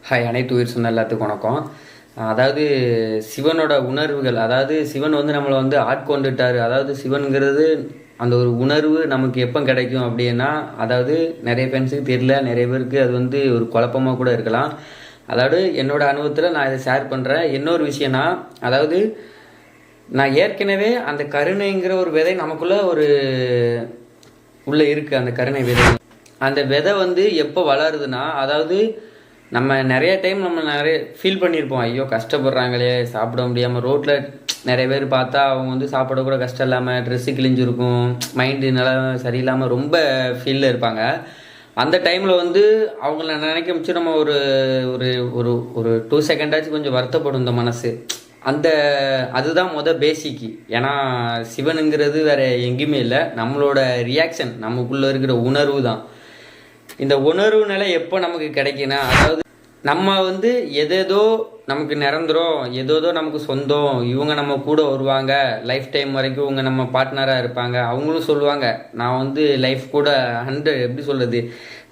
Hi, அனைத்து உயிர் சொன்ன எல்லாத்துக்கும் வணக்கம். அதாவது சிவனோட உணர்வுகள், அதாவது சிவன் வந்து நம்மளை வந்து ஆட்கொண்டுட்டார். அதாவது சிவனுங்கிறது அந்த ஒரு உணர்வு நமக்கு எப்போ கிடைக்கும் அப்படின்னா, அதாவது நிறைய பேருக்கு தெரியல, நிறைய பேருக்கு அது வந்து ஒரு குழப்பமாக கூட இருக்கலாம். அதாவது என்னோட அனுபவத்தில் நான் இதை ஷேர் பண்ணுறேன். இன்னொரு விஷயம்னா, அதாவது நான் ஏற்கனவே அந்த கருணைங்கிற ஒரு விதை நமக்குள்ளே உள்ளே இருக்குது. அந்த கருணை விதை, அந்த விதை வந்து எப்போ வளருதுன்னா, அதாவது நம்ம நிறைய டைம் நம்ம நிறைய ஃபீல் பண்ணியிருப்போம். ஐயோ கஷ்டப்படுறாங்களே, சாப்பிட முடியாமல் ரோட்டில் நிறைய பேர் பார்த்தா அவங்க வந்து சாப்பிட கூட கஷ்டம் இல்லாமல், ட்ரெஸ்ஸு கிழிஞ்சிருக்கும், மைண்டு நல்லா சரியில்லாமல் ரொம்ப ஃபீலில் இருப்பாங்க. அந்த டைமில் வந்து அவங்கள நினைக்க முடிச்சு நம்ம ஒரு ஒரு ஒரு ஒரு 2 செகண்டாச்சும் கொஞ்சம் வருத்தப்படும் இந்த மனசு. அதுதான் பேசிக்கு. ஏன்னா சிவனுங்கிறது வேற எங்கேயுமே இல்லை, நம்மளோட ரியாக்ஷன், நமக்குள்ளே இருக்கிற உணர்வு தான். இந்த உணர்வு நிலை எப்போ நமக்கு கிடைக்குன்னா, அதாவது நம்ம வந்து எதேதோ நமக்கு நிரந்தரம், எதேதோ நமக்கு சொந்தம், இவங்க நம்ம கூட வருவாங்க, லைஃப் டைம் வரைக்கும் இவங்க நம்ம பார்ட்னராக இருப்பாங்க. அவங்களும் சொல்லுவாங்க, நான் வந்து லைஃப் கூட 100 எப்படி சொல்கிறது,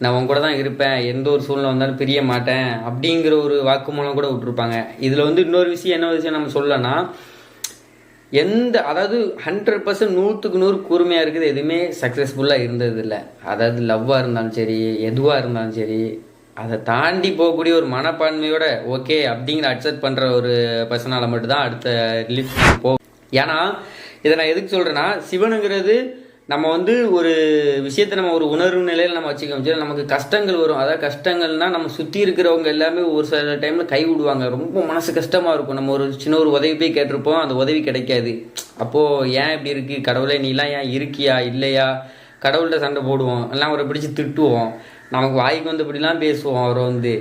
நான் உங்க கூட தான் இருப்பேன், எந்த ஒரு சூழ்நிலை வந்தாலும் பிரிய மாட்டேன் அப்படிங்கிற ஒரு வாக்குமூலம் கூட விட்டுருப்பாங்க. இதில் வந்து இன்னொரு விஷயம், என்ன விஷயம் நம்ம சொல்லனா, அதாவது 100% 100க்கு 100 கூர்மையாக இருக்குது, எதுவுமே சக்ஸஸ்ஃபுல்லாக இருந்தது இல்லை. அதாவது லவ்வாக இருந்தாலும் சரி, எதுவாக இருந்தாலும் சரி, அதை தாண்டி போகக்கூடிய ஒரு மனப்பான்மையோட ஓகே அப்படிங்கிற அக்செப்ட் பண்ணுற ஒரு பர்சனால் மட்டும்தான் அடுத்த ரிலீஃப் போகும். ஏன்னா இதை நான் எதுக்கு சொல்கிறேன்னா, சிவனுங்கிறது நம்ம வந்து ஒரு விஷயத்தை நம்ம ஒரு உணர்வு நிலையில் நம்ம வச்சுக்க முடியாது. நமக்கு கஷ்டங்கள் வரும். அதாவது கஷ்டங்கள்னால் நம்ம சுற்றி இருக்கிறவங்க எல்லாமே ஒரு சில டைமில் கை விடுவாங்க. ரொம்ப மனசு கஷ்டமாக இருக்கும். நம்ம ஒரு சின்ன ஒரு உதவி போய் கேட்டிருப்போம், அந்த உதவி கிடைக்காது. அப்போது ஏன் இப்படி இருக்குது கடவுளே, நீலாம் ஏன் இருக்கியா இல்லையா, கடவுள்கிட்ட சண்டை போடுவோம், எல்லாம் அவரை பிடிச்சி திட்டுவோம், நமக்கு வாய்க்கு வந்து இப்படிலாம் பேசுவோம் அவரை வந்து.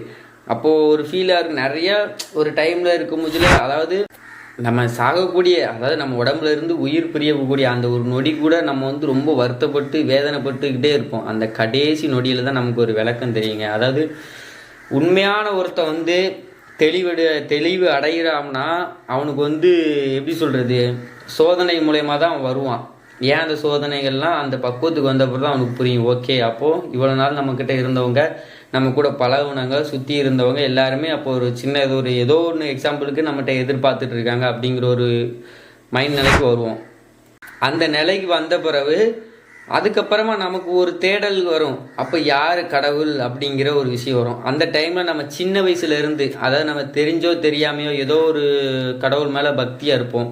அப்போது ஒரு ஃபீலாக இருக்குது. நிறையா ஒரு டைமில் இருக்கும்போதுல, அதாவது நம்ம சாகக்கூடிய, அதாவது நம்ம உடம்புல இருந்து உயிர் பிரியக்கூடிய அந்த ஒரு நொடி கூட நம்ம வந்து ரொம்ப வருத்தப்பட்டு வேதனைப்பட்டுக்கிட்டே இருப்போம். அந்த கடைசி நொடியில் தான் நமக்கு ஒரு விளக்கம் தெரியுங்க. அதாவது உண்மையான ஒருத்தன் வந்து தெளிவு அடைகிறான்னா அவனுக்கு வந்து எப்படி சொல்கிறது, சோதனை மூலயமா தான் அவன் வருவான். ஏன் அந்த சோதனைகள்லாம் அந்த பக்குவத்துக்கு வந்தப்போ தான் அவனுக்கு புரியும். ஓகே, அப்போது இவ்வளோ நாள் நம்மக்கிட்ட இருந்தவங்க, நம்ம கூட பழகுனவங்க, சுற்றி இருந்தவங்க எல்லாருமே அப்போ ஒரு சின்ன ஏதோ ஒன்று எக்ஸாம்பிளுக்கு நம்மகிட்ட எதிர்பார்த்துட்டு இருக்காங்க அப்படிங்கிற ஒரு மைண்ட் நிலைக்கு வருவோம். அந்த நிலைக்கு வந்த பிறகு அதுக்கப்புறமா நமக்கு ஒரு தேடல் வரும். அப்போ யார் கடவுள் அப்படிங்கிற ஒரு விஷயம் வரும். அந்த டைமில் நம்ம சின்ன வயசுலேருந்து, அதாவது நம்ம தெரிஞ்சோ தெரியாமையோ ஏதோ ஒரு கடவுள் மேலே பக்தியாக இருப்போம்.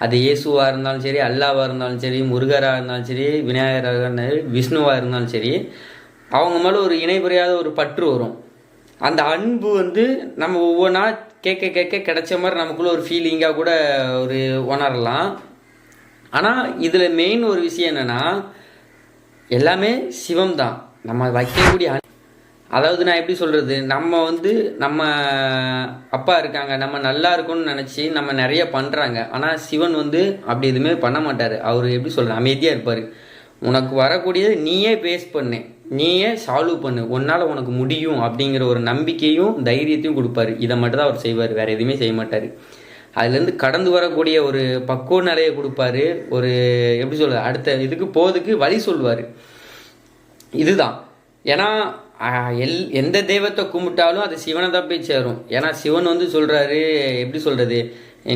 அது இயேசுவாக இருந்தாலும் சரி, அல்லாவாக இருந்தாலும் சரி, முருகராக இருந்தாலும் சரி, விநாயகராக இருந்தாலும், விஷ்ணுவாக இருந்தாலும் சரி, அவங்க மேலே ஒரு இணை புரியாத ஒரு பற்று வரும். அந்த அன்பு வந்து நம்ம ஒவ்வொன்றா கேட்க கேட்க கிடைச்ச மாதிரி நமக்குள்ள ஒரு ஃபீலிங்காக கூட ஒரு உணரலாம். ஆனால் இதில் மெயின் ஒரு விஷயம் என்னென்னா, எல்லாமே சிவம் தான் நம்ம வைக்கக்கூடிய. அதாவது நான் எப்படி சொல்கிறது, நம்ம வந்து நம்ம அப்பா இருக்காங்க, நம்ம நல்லா இருக்கும்னு நினச்சி நம்ம நிறைய பண்ணுறாங்க. ஆனால் சிவன் வந்து அப்படி எதுவுமே பண்ண மாட்டார். அவர் எப்படி சொல்கிறார், அமைதியாக இருப்பார். உனக்கு வரக்கூடியது நீயே பேஸ் பண்ணு, நீயே சால்வ் பண்ணு, உன்னால் உனக்கு முடியும் அப்படிங்கிற ஒரு நம்பிக்கையும் தைரியத்தையும் கொடுப்பாரு. இதை மட்டும் தான் அவர் செய்வார், வேறு எதுவுமே செய்ய மாட்டார். அதுலேருந்து கடந்து வரக்கூடிய ஒரு பக்குவ நிலையை கொடுப்பாரு. ஒரு எப்படி சொல்கிறது, அடுத்த இதுக்கு போகிறதுக்கு வழி சொல்லுவார். இதுதான். ஏன்னா எந்த தெய்வத்தை கும்பிட்டாலும் அது சிவனை தான் போய் சேரும். ஏன்னா சிவன் வந்து சொல்கிறாரு, எப்படி சொல்கிறது,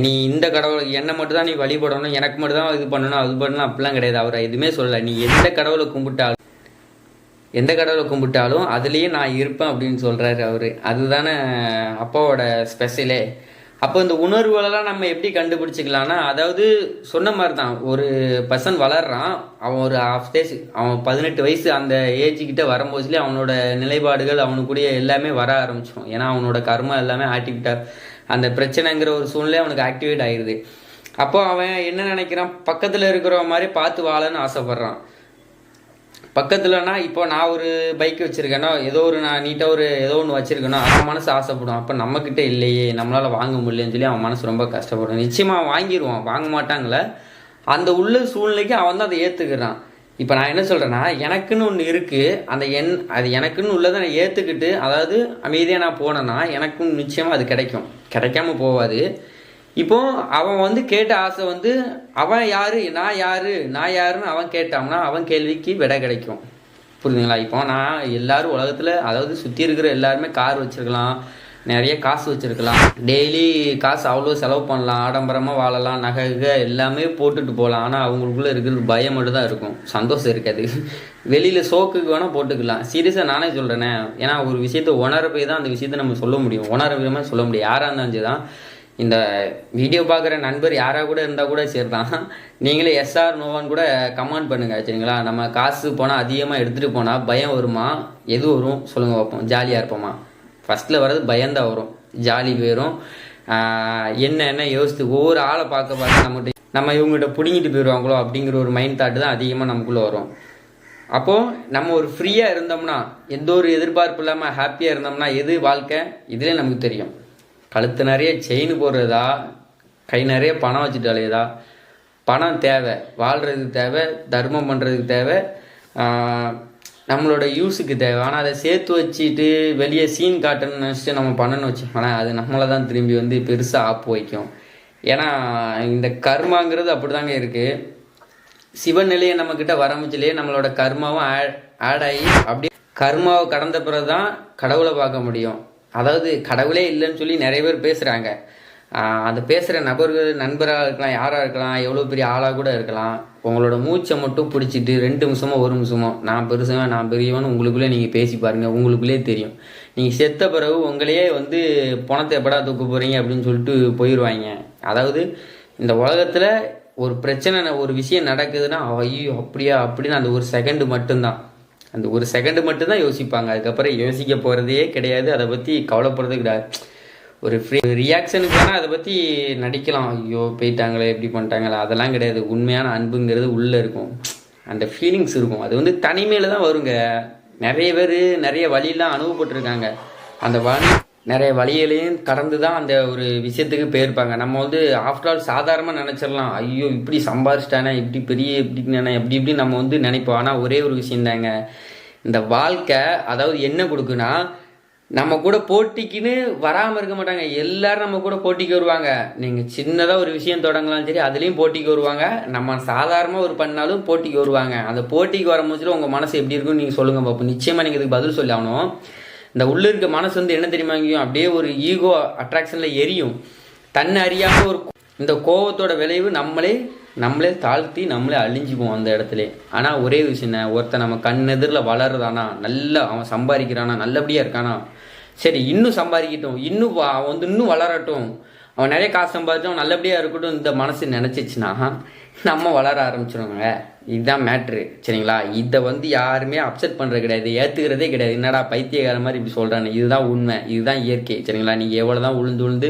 நீ இந்த கடவுளை என்னை மட்டும் தான் நீ வழிபடணும், எனக்கு மட்டும் தான் இது பண்ணணும், அது பண்ணணும், அப்படிலாம் கிடையாது. அவர் எதுவுமே சொல்லலை. நீ எந்த கடவுளை கும்பிட்டாலும் அதுலேயே நான் இருப்பேன் அப்படின்னு சொல்கிறாரு அவர். அதுதானே அப்பாவோட ஸ்பெஷலே. அப்போ இந்த உணர்வுகளெல்லாம் நம்ம எப்படி கண்டுபிடிச்சிக்கலாம்னா, அதாவது சொன்ன மாதிரி தான், ஒரு பர்சன் வளர்றான், அவன் ஒரு ஹாஃப் ஸ்டேஜ், அவன் 18 வயசு அந்த ஏஜுக்கிட்ட வரும்போதுலேயே அவனோட நிலைப்பாடுகள் அவனுக்குடைய எல்லாமே வர ஆரம்பிச்சிடும். ஏன்னா அவனோட கர்மம் எல்லாமே ஆக்டிவிட்டாக, அந்த பிரச்சனைங்கிற ஒரு சூழ்நிலை அவனுக்கு ஆக்டிவேட் ஆகிடுது. அப்போ அவன் என்ன நினைக்கிறான், பக்கத்தில் இருக்கிற மாதிரி பார்த்து வாழன்னு ஆசைப்பட்றான். பக்கத்துலனா இப்போ நான் ஒரு பைக் வச்சுருக்கேனோ, ஏதோ ஒரு நான் நீட்டாக ஏதோ ஒன்று வச்சுருக்கேனோ, அவன் மனசு ஆசைப்படும். அப்போ நம்மக்கிட்ட இல்லையே, நம்மளால் வாங்க முடியலன்னு சொல்லி அவன் மனசு ரொம்ப கஷ்டப்படும். நிச்சயமாக அவன் வாங்கிடுவான், வாங்க மாட்டாங்களே. அந்த உள்ள சூழ்நிலைக்கு அவன் தான் அதை ஏற்றுக்கிறான். இப்போ நான் என்ன சொல்கிறேன்னா, எனக்குன்னு ஒன்று இருக்குது, அது எனக்குன்னு உள்ளதை நான் ஏற்றுக்கிட்டு, அதாவது அமைதியாக நான் போனேன்னா எனக்கும் நிச்சயமாக அது கிடைக்கும், கிடைக்காம போகாது. இப்போ அவன் வந்து கேட்ட ஆசை வந்து, அவன் யாரு நான் யாருன்னு அவன் கேட்டான்னா அவன் கேள்விக்கு விடை கிடைக்கும். புரியுதுங்களா? இப்போ நான் எல்லாரும் உலகத்தில், அதாவது சுற்றி இருக்கிற எல்லாருமே கார் வச்சுருக்கலாம், நிறைய காசு வச்சுருக்கலாம், டெய்லி காசு அவ்வளோ செலவு பண்ணலாம், ஆடம்பரமாக வாழலாம், நகை எல்லாமே போட்டுட்டு போகலாம். ஆனால் அவங்களுக்குள்ளே இருக்கிறது பயம் மட்டும் தான் இருக்கும், சந்தோஷம் இருக்காது. வெளியில் சோக்குக்கு வேணால் போட்டுக்கலாம். சீரியஸாக நானே சொல்கிறேனே, ஏன்னா ஒரு விஷயத்தை உணர போய் தான் அந்த விஷயத்தை நம்ம சொல்ல முடியும், உணர விதமாக சொல்ல முடியும். யாராக இருந்தாலும் தான் இந்த வீடியோ பார்க்குற நண்பர் யாராக கூட இருந்தால் கூட சரி தான், நீங்களே எஸ்ஆர் நோவான்னு கூட கமெண்ட் பண்ணுங்கள் சரிங்களா. நம்ம காசு போனால் அதிகமாக எடுத்துகிட்டு போனால் பயம் வருமா, எது வரும் சொல்லுங்கள் பார்ப்போம். ஜாலியாக இருப்போமா? ஃபஸ்ட்டில் வர்றது பயந்தான் வரும், ஜாலி போயிடும். என்ன யோசித்து ஒவ்வொரு ஆளை பார்க்க நம்ம இவங்ககிட்ட பிடிங்கிட்டு போயிடுவாங்களோ அப்படிங்கிற ஒரு மைண்ட் தாட்டு தான் அதிகமாக நமக்குள்ளே வரும். அப்போது நம்ம ஒரு ஃப்ரீயாக இருந்தோம்னா, எந்த ஒரு எதிர்பார்ப்பு இல்லாமல் ஹாப்பியாக இருந்தோம்னா எது வாழ்க்கை இதுலேயே நமக்கு தெரியும். கழுத்து நிறைய செயின் போடுறதா, கை நிறைய பணம் வச்சுட்டு அலையதா? பணம் தேவை, வாழ்கிறதுக்கு தேவை, தர்மம் பண்ணுறதுக்கு தேவை, நம்மளோட யூஸுக்கு தேவை. ஆனால் அதை சேர்த்து வச்சுட்டு வெளியே சீன் காட்டணும்னு நினச்சிட்டு நம்ம பண்ணணும்னு வச்சுக்கோங்களேன், அது நம்மளை தான் திரும்பி வந்து பெருசாக ஆப்பு வைக்கும். ஏன்னா இந்த கர்மாங்கிறது அப்படி தாங்க இருக்குது. சிவநிலையை நம்மக்கிட்ட வரமிச்சிலேயே நம்மளோட கர்மாவும் ஆட் ஆகி அப்படியே கர்மாவை கடந்த பிறகு தான் கடவுளை பார்க்க முடியும். அதாவது கடவுளே இல்லைன்னு சொல்லி நிறைய பேர் பேசுகிறாங்க. அந்த பேசுகிற நபர்கள் நண்பராக இருக்கலாம், யாராக இருக்கலாம், எவ்வளோ பெரிய ஆளாக கூட இருக்கலாம். உங்களோட மூச்சை மட்டும் பிடிச்சிட்டு 2 நிமிஷமோ 1 நிமிஷமோ நான் பெருசவன் நான் பெரியவன் உங்களுக்குள்ளே நீங்கள் பேசி பாருங்கள், உங்களுக்குள்ளே தெரியும். நீங்கள் செத்த பிறகு உங்களையே வந்து பணத்தை எப்படா தூக்க போகிறீங்க அப்படின்னு சொல்லிட்டு போயிடுவாங்க. அதாவது இந்த உலகத்தில் ஒரு பிரச்சனை ஒரு விஷயம் நடக்குதுன்னா ஐயோ அப்படியா அப்படின்னு அந்த ஒரு செகண்டு மட்டும்தான், அந்த ஒரு செகண்டு மட்டும்தான் யோசிப்பாங்க. அதுக்கப்புறம் யோசிக்க போகிறதே கிடையாது, அதை பற்றி கவலைப்படுறது கிடையாது. ஒரு ஃப்ரீ ரியாக்ஷனுக்கு வேணால் அதை பற்றி நடிக்கலாம், ஐயோ போயிட்டாங்களே எப்படி பண்ணிட்டாங்களே, அதெல்லாம் கிடையாது. உண்மையான அன்புங்கிறது உள்ளே இருக்கும், அந்த ஃபீலிங்ஸ் இருக்கும். அது வந்து தனிமையில் தான் வருங்க. நிறைய பேர் நிறைய வழியெல்லாம் அனுபவப்பட்டிருக்காங்க. அந்த நிறைய வழிகளையும் கடந்து தான் அந்த ஒரு விஷயத்துக்கு போயிருப்பாங்க. நம்ம வந்து ஆஃப்டர் ஆல் சாதாரணமாக நினச்சிடலாம், ஐயோ இப்படி சம்பாரிச்சிட்டானே, இப்படி பெரிய இப்படி நம்ம வந்து நினைப்போம். ஆனால் ஒரே ஒரு விஷயந்தாங்க, இந்த வாழ்க்கை அதாவது என்ன கொடுக்குன்னா, நம்ம கூட போட்டிக்குன்னு வராமல் இருக்க மாட்டாங்க. எல்லாரும் நம்ம கூட போட்டிக்கு வருவாங்க. நீங்கள் சின்னதாக ஒரு விஷயம் தொடங்கலாம் சரி, அதுலேயும் போட்டிக்கு வருவாங்க. நம்ம சாதாரணமாக ஒரு பண்ணாலும் போட்டிக்கு வருவாங்க. அந்த போட்டிக்கு வரும்போது உங்கள் மனசு எப்படி இருக்குன்னு நீங்கள் சொல்லுங்கள் பார்ப்போம். நிச்சயமாக நீங்கள் இதுக்கு பதில் சொல்லி ஆகணும். இந்த உள்ள இருக்க மனசு வந்து என்ன தெரியுமா, அப்படியே ஒரு ஈகோ அட்ராக்ஷனில் எரியும். தன்னை அறியாமல் ஒரு இந்த கோபத்தோட விளைவு நம்மளே தாழ்த்தி நம்மளே அழிஞ்சுக்குவோம் அந்த இடத்துல. ஆனால் ஒரே விஷயம், ஒருத்தன் நம்ம கண் எதிரில் வளருதானா, நல்லா அவன் சம்பாதிக்கிறானா, நல்லபடியாக இருக்கானா, சரி இன்னும் சம்பாதிக்கட்டும், அவன் வந்து இன்னும் வளரட்டும், அவன் நிறைய காசு சம்பாதிச்சு அவன் நல்லபடியாக இருக்கட்டும் இந்த மனசு நினச்சிச்சுன்னா நம்ம வளர ஆரம்பிச்சிடுவாங்க. இதுதான் மேட்ரு சரிங்களா. இதை வந்து யாருமே அப்செட் பண்ணுறது கிடையாது, ஏற்றுக்கிறதே கிடையாது. என்னடா பைத்தியக்கார மாதிரி இப்படி சொல்கிறாங்க, இதுதான் உண்மை, இதுதான் இயற்கை சரிங்களா. நீங்கள் எவ்வளோ தான் உழுந்து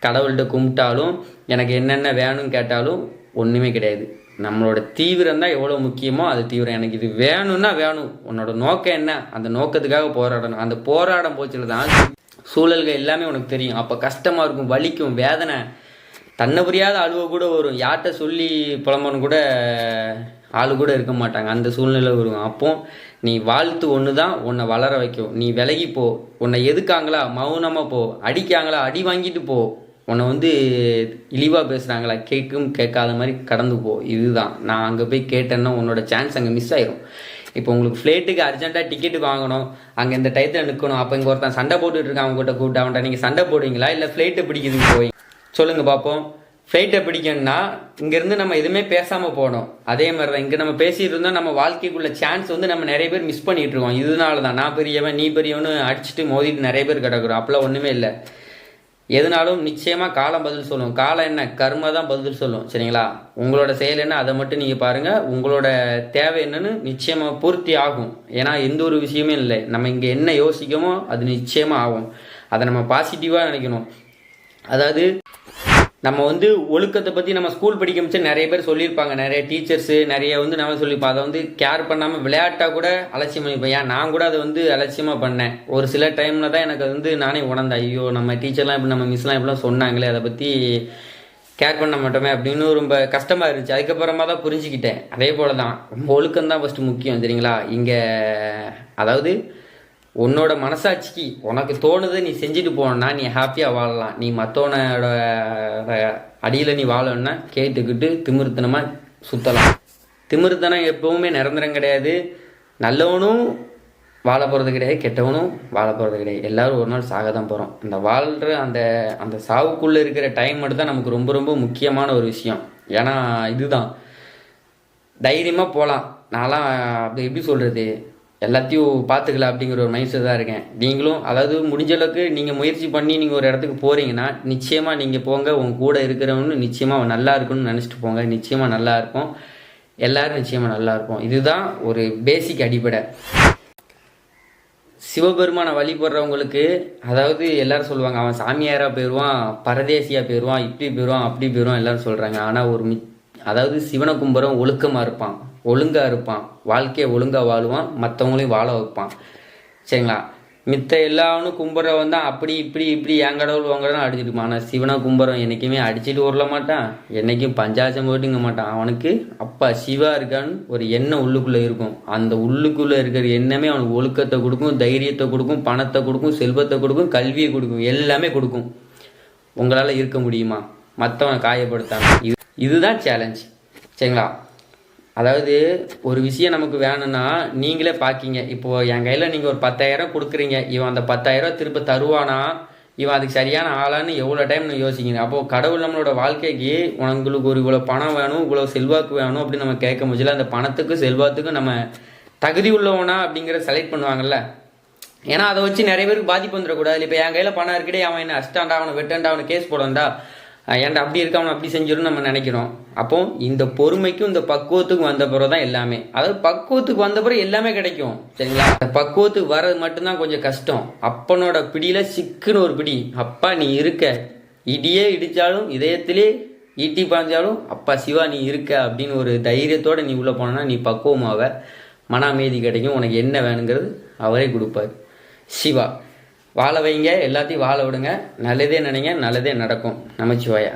கடவுள்கிட்ட கும்பிட்டாலும், எனக்கு என்னென்ன வேணும்னு கேட்டாலும் ஒன்றுமே கிடையாது. நம்மளோட தீவிரம் தான் எவ்வளோ முக்கியமோ அது தீவிரம். எனக்கு இது வேணும்னா வேணும், உன்னோட நோக்கம் என்ன, அந்த நோக்கத்துக்காக போராடணும். அந்த போராடம் போச்சுல தான் சூழல்கள் எல்லாமே உனக்கு தெரியும். அப்போ கஷ்டமாக இருக்கும், வலிக்கும், வேதனை, தன்னை புரியாத அழுவ கூட வரும். யார்கிட்ட சொல்லி புலம்பன்னு கூட ஆளு கூட இருக்க மாட்டாங்க, அந்த சூழ்நிலை வரும். அப்போ நீ வாழ்த்து ஒன்று தான் உன்னை வளர வைக்கும். நீ விலகி போ, உன்னை எதுக்காங்களா மௌனமாக போ, அடிக்காங்களா அடி வாங்கிட்டு போ, உன்னை வந்து இழிவாக பேசுகிறாங்களா கேட்காத மாதிரி கடந்து போ. இதுதான் நான் அங்கே போய் கேட்டேன்னா உன்னோட சான்ஸ் அங்கே மிஸ் ஆயிரும். இப்போ உங்களுக்கு ஃப்ளைட்டுக்கு அர்ஜென்ட்டாக டிக்கெட்டு வாங்கணும், அங்கே இந்த டயத்தில் நிற்கணும். அப்போ இங்கே ஒருத்தன் சண்டை போட்டுட்டு இருக்கான், அவங்ககிட்ட கூப்பிட்டு அவன்கிட்ட நீங்கள் சண்டை போடுவீங்களா இல்லை ஃப்ளைட்டை பிடிக்குதுன்னு போய் சொல்லுங்கள் பார்ப்போம். ஃப்ளைட்டை பிடிக்கணும்னா இங்கேருந்து நம்ம எதுவுமே பேசாமல் போகணும். அதே மாதிரி தான் இங்கே நம்ம பேசிகிட்டு இருந்தோம், நம்ம வாழ்க்கைக்குள்ள சான்ஸ் வந்து நம்ம நிறைய பேர் மிஸ் பண்ணிகிட்டு இருக்கோம். இதனால தான் நான் பெரியவன் நீ பெரியவனு அடிச்சுட்டு மோதிட்டு நிறைய பேர் கிடக்குறோம். அப்போலாம் ஒன்றுமே இல்லை. எதுனாலும் நிச்சயமாக காலம் பதில் சொல்லும். காலம் என்ன, கர்மா தான் பதில் சொல்லும் சரிங்களா. உங்களோட செயல் என்ன அதை மட்டும் நீங்கள் பாருங்கள், உங்களோட தேவை என்னன்னு நிச்சயமாக பூர்த்தி ஆகும். ஏன்னா எந்த ஒரு விஷயமே இல்லை, நம்ம இங்கே என்ன யோசிக்கமோ அது நிச்சயமாக ஆகும். அதை நம்ம பாசிட்டிவாக நினைக்கணும். அதாவது நம்ம வந்து ஒழுக்கத்தை பற்றி நம்ம ஸ்கூல் படிக்க முடிச்சு நிறைய பேர் சொல்லியிருப்பாங்க, நிறைய டீச்சர்ஸு நிறைய வந்து நம்ம சொல்லியிருப்போம். அதை வந்து கேர் பண்ணாமல் விளையாட்டாக கூட அலட்சியம் பண்ணிப்பேன். ஏன் நான் கூட அதை வந்து அலட்சியமாக பண்ணேன். ஒரு சில டைமில் தான் எனக்கு வந்து நானே உணர்ந்தேன், ஐயோ நம்ம டீச்சர்லாம் இப்படி நம்ம மிஸ்லாம் இப்படிலாம் சொன்னாங்களே, அதை பற்றி கேர் பண்ண மாட்டோமே அப்படின்னு ரொம்ப கஷ்டமாக இருந்துச்சு. அதுக்கப்புறமா தான் புரிஞ்சுக்கிட்டேன். அதே போல் தான் ஒழுக்கம் தான் ஃபஸ்ட்டு முக்கியம் சரிங்களா. இங்கே அதாவது உன்னோட மனசாட்சிக்கு உனக்கு தோணுது நீ செஞ்சுட்டு போனா நீ ஹாப்பியாக வாழலாம். நீ மற்றவனோட அடியில் நீ வாழணும்னா கேட்டுக்கிட்டு திமிர்த்தனமாக சுற்றலாம். திமிர்த்தனம் எப்பவுமே நிரந்தரம் கிடையாது. நல்லவனும் வாழ போகிறது கிடையாது, கெட்டவனும் வாழ போகிறது கிடையாது. எல்லோரும் ஒரு நாள் சாக தான் போகிறோம். இந்த வாழ்கிற அந்த அந்த சாவுக்குள்ளே இருக்கிற டைம் மட்டும் தான் நமக்கு ரொம்ப ரொம்ப முக்கியமான ஒரு விஷயம். ஏன்னா இதுதான் தைரியமாக போகலாம். நான்லாம் அப்படி எப்படி சொல்கிறது, எல்லாத்தையும் பார்த்துக்கலாம் அப்படிங்கிற ஒரு மைண்ட் செட் தான் இருக்கேன். நீங்களும் அதாவது முடிஞ்ச அளவுக்கு நீங்கள் முயற்சி பண்ணி நீங்கள் ஒரு இடத்துக்கு போகிறீங்கன்னா நிச்சயமாக நீங்கள் போங்க. உங்கள் கூட இருக்கிறவனு நிச்சயமாக நல்லா இருக்குன்னு நினச்சிட்டு போங்க. நிச்சயமாக நல்லா இருக்கும். எல்லோரும் நிச்சயமாக நல்லா இருப்போம். இதுதான் ஒரு பேசிக் அடிப்படை. சிவபெருமானை வழிபடுறவங்களுக்கு அதாவது எல்லாரும் சொல்லுவாங்க, அவன் சாமியாராக போயிடுவான், பரதேசியாக போயிடுவான், இப்படி போயிடுவான், அப்படி போயிடுவான் எல்லாரும் சொல்கிறாங்க. ஆனால் அதாவது சிவனை கும்புறவன் ஒழுக்கமாக இருப்பான், ஒழுங்காக இருப்பான், வாழ்க்கையை ஒழுங்காக வாழுவான், மற்றவங்களையும் வாழ வைப்பான். சரிங்களா? மித்த எல்லாவனும் கும்புறவன் தான் அப்படி இப்படி இப்படி என் கடவுள் வாங்குறதான் அடிச்சுட்டு இருப்பான். ஆனால் சிவனை கும்புறவன் என்றைக்குமே அடிச்சுட்டு வரல மாட்டான், என்றைக்கும் பஞ்சாசம் போட்டுங்க மாட்டான். அவனுக்கு அப்பா சிவா இருக்கான்னு ஒரு எண்ணம் உள்ளுக்குள்ளே இருக்கும். அந்த உள்ளுக்குள்ளே இருக்கிற எண்ணமே அவனுக்கு ஒழுக்கத்தை கொடுக்கும், தைரியத்தை கொடுக்கும், பணத்தை கொடுக்கும், செல்வத்தை கொடுக்கும், கல்வியை கொடுக்கும், எல்லாமே கொடுக்கும். உங்களால் இருக்க முடியுமா மற்றவனை காயப்படுத்தாம? இதுதான் சேலஞ்ச். சரிங்களா? அதாவது ஒரு விஷயம் நமக்கு வேணும்னா நீங்களே பார்க்கிங்க. இப்போது என் கையில் நீங்கள் ஒரு 10,000 கொடுக்குறீங்க, இவன் அந்த 10,000 திரும்ப தருவானா, இவன் அதுக்கு சரியான ஆளான்னு எவ்வளோ டைம் யோசிக்கணும். அப்போது கடவுள் நம்மளோட வாழ்க்கைக்கு உங்களுக்கு ஒரு இவ்வளோ பணம் வேணும், இவ்வளோ செல்வாக்கு வேணும் அப்படின்னு நம்ம கேட்க முடியல. அந்த பணத்துக்கும் செல்வாத்துக்கும் நம்ம தகுதி உள்ளவனா அப்படிங்கிறத செலக்ட் பண்ணுவாங்கல்ல. ஏன்னா அதை வச்சு நிறைய பேருக்கு பாதிப்பு வந்துடக்கூடாது. இப்போ என் கையில் பணம் இருக்கடே, அவன் என்ன அஷ்டாண்டா, அவனை வெட்டாண்டா, அவனை கேஸ் போடண்டா, ஏன்டா அப்படி இருக்க, அவனை அப்படி செஞ்சிடும் நம்ம நினைக்கிறோம். அப்போ இந்த பொறுமைக்கும் இந்த பக்குவத்துக்கும் வந்த பிறகு தான் எல்லாமே, அதாவது பக்குவத்துக்கு வந்த பிறகு எல்லாமே கிடைக்கும். சரிங்களா? பக்குவத்துக்கு வர்றது மட்டும்தான் கொஞ்சம் கஷ்டம். அப்பனோட பிடியில சிக்குன்னு ஒரு பிடி. அப்பா நீ இருக்க, இடியே இடிச்சாலும் இதயத்திலே ஈட்டி பாஞ்சாலும் அப்பா சிவா நீ இருக்க அப்படின்னு ஒரு தைரியத்தோட நீ உள்ள போனா நீ பக்குவமாவ, மன அமைதி கிடைக்கும். உனக்கு என்ன வேணுங்கிறது அவரே கொடுப்பார். சிவா வாழ வைங்க, எல்லாத்தையும் வாழ விடுங்க. நல்லதே நினைங்க, நல்லதே நடக்கும். நமச்சிவாயா.